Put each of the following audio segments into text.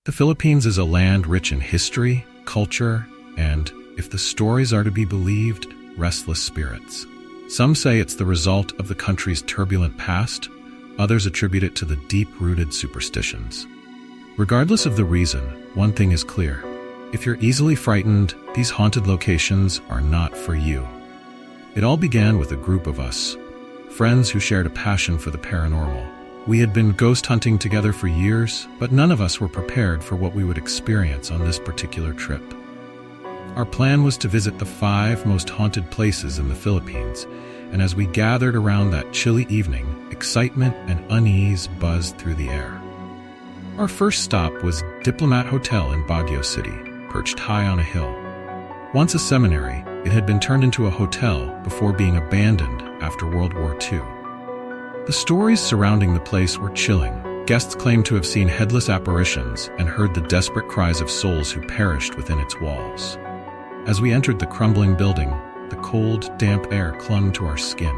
The Philippines is a land rich in history, culture, and, if the stories are to be believed, restless spirits. Some say it's the result of the country's turbulent past, others attribute it to the deep-rooted superstitions. Regardless of the reason, one thing is clear. If you're easily frightened, these haunted locations are not for you. It all began with a group of us, friends who shared a passion for the paranormal. We had been ghost hunting together for years, but none of us were prepared for what we would experience on this particular trip. Our plan was to visit the 5 most haunted places in the Philippines, and as we gathered around that chilly evening, excitement and unease buzzed through the air. Our first stop was Diplomat Hotel in Baguio City, perched high on a hill. Once a seminary, it had been turned into a hotel before being abandoned after World War II. The stories surrounding the place were chilling. Guests claimed to have seen headless apparitions and heard the desperate cries of souls who perished within its walls. As we entered the crumbling building, the cold, damp air clung to our skin.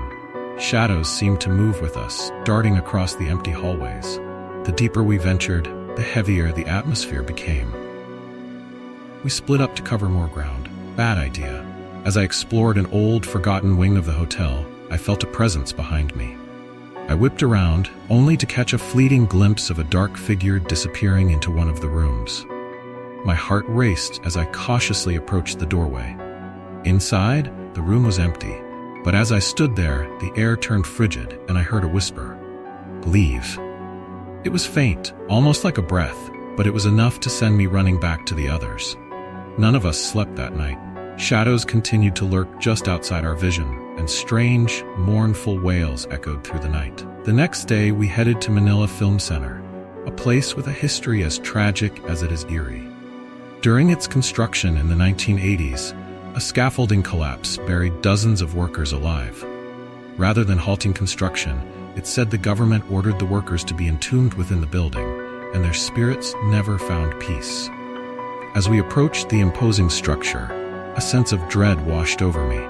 Shadows seemed to move with us, darting across the empty hallways. The deeper we ventured, the heavier the atmosphere became. We split up to cover more ground. Bad idea. As I explored an old, forgotten wing of the hotel, I felt a presence behind me. I whipped around, only to catch a fleeting glimpse of a dark figure disappearing into one of the rooms. My heart raced as I cautiously approached the doorway. Inside, the room was empty, but as I stood there, the air turned frigid and I heard a whisper. "Leave." It was faint, almost like a breath, but it was enough to send me running back to the others. None of us slept that night. Shadows continued to lurk just outside our vision, and strange, mournful wails echoed through the night. The next day, we headed to Manila Film Center, a place with a history as tragic as it is eerie. During its construction in the 1980s, a scaffolding collapse buried dozens of workers alive. Rather than halting construction, it said the government ordered the workers to be entombed within the building, and their spirits never found peace. As we approached the imposing structure, a sense of dread washed over me.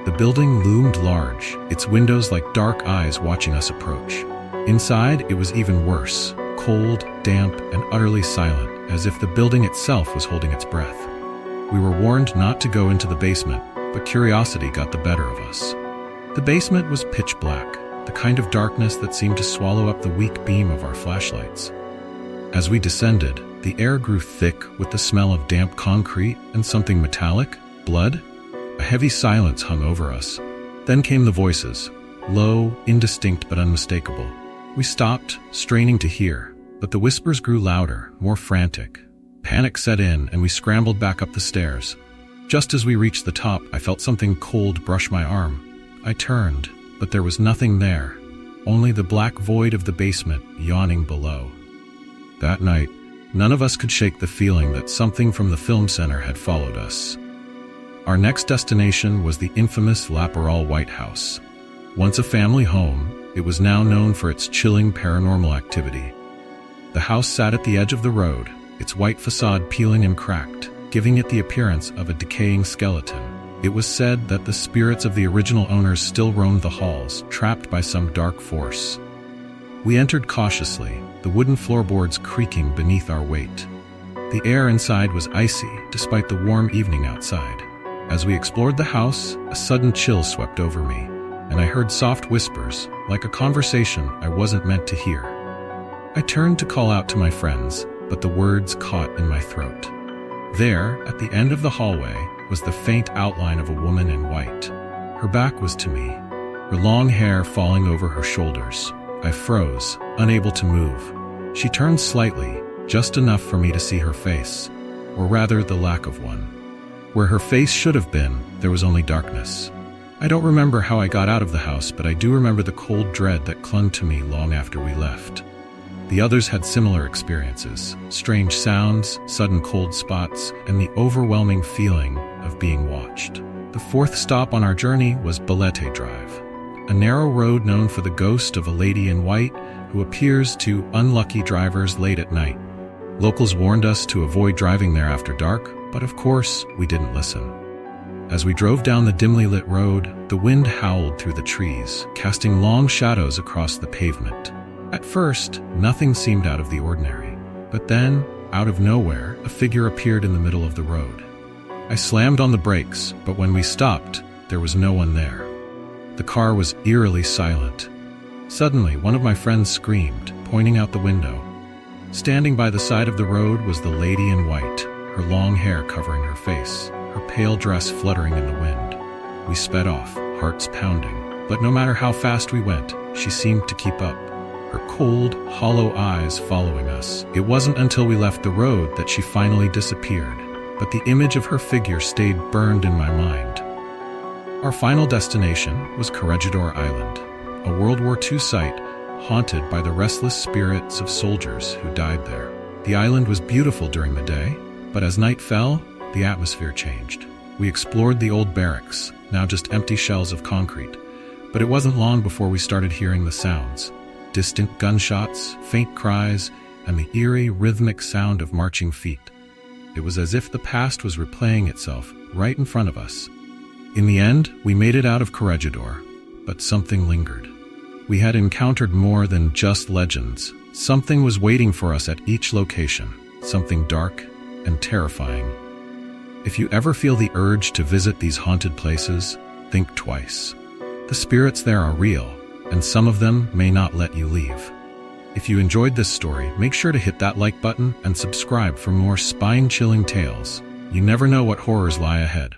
The building loomed large, its windows like dark eyes watching us approach. Inside, it was even worse, cold, damp, and utterly silent, as if the building itself was holding its breath. We were warned not to go into the basement, but curiosity got the better of us. The basement was pitch black, the kind of darkness that seemed to swallow up the weak beam of our flashlights. As we descended, the air grew thick with the smell of damp concrete and something metallic, blood. A heavy silence hung over us. Then came the voices, low, indistinct but unmistakable. We stopped, straining to hear, but the whispers grew louder, more frantic. Panic set in, and we scrambled back up the stairs. Just as we reached the top, I felt something cold brush my arm. I turned, but there was nothing there, only the black void of the basement yawning below. That night, none of us could shake the feeling that something from the film center had followed us. Our next destination was the infamous Laperal White House. Once a family home, it was now known for its chilling paranormal activity. The house sat at the edge of the road, its white facade peeling and cracked, giving it the appearance of a decaying skeleton. It was said that the spirits of the original owners still roamed the halls, trapped by some dark force. We entered cautiously, the wooden floorboards creaking beneath our weight. The air inside was icy, despite the warm evening outside. As we explored the house, a sudden chill swept over me, and I heard soft whispers, like a conversation I wasn't meant to hear. I turned to call out to my friends, but the words caught in my throat. There, at the end of the hallway, was the faint outline of a woman in white. Her back was to me, her long hair falling over her shoulders. I froze, unable to move. She turned slightly, just enough for me to see her face, or rather the lack of one. Where her face should have been, there was only darkness. I don't remember how I got out of the house, but I do remember the cold dread that clung to me long after we left. The others had similar experiences, strange sounds, sudden cold spots, and the overwhelming feeling of being watched. The fourth stop on our journey was Balete Drive, a narrow road known for the ghost of a lady in white who appears to unlucky drivers late at night. Locals warned us to avoid driving there after dark, but of course, we didn't listen. As we drove down the dimly lit road, the wind howled through the trees, casting long shadows across the pavement. At first, nothing seemed out of the ordinary, but then Out of nowhere, a figure appeared in the middle of the road. I slammed on the brakes, but when we stopped, there was no one there. The car was eerily silent. Suddenly, one of my friends screamed, pointing out the window. Standing by the side of the road was the lady in white, her long hair covering her face, her pale dress fluttering in the wind. We sped off, hearts pounding, but no matter how fast we went, she seemed to keep up, her cold, hollow eyes following us. It wasn't until we left the road that she finally disappeared, but the image of her figure stayed burned in my mind. Our final destination was Corregidor Island, a World War II site haunted by the restless spirits of soldiers who died there. The island was beautiful during the day, but as night fell, the atmosphere changed. We explored the old barracks, now just empty shells of concrete, but it wasn't long before we started hearing the sounds. Distant gunshots, faint cries, and the eerie, rhythmic sound of marching feet. It was as if the past was replaying itself right in front of us. In the end, we made it out of Corregidor, but something lingered. We had encountered more than just legends. Something was waiting for us at each location, something dark and terrifying. If you ever feel the urge to visit these haunted places, think twice. The spirits there are real, and some of them may not let you leave. If you enjoyed this story, make sure to hit that like button and subscribe for more spine-chilling tales. You never know what horrors lie ahead.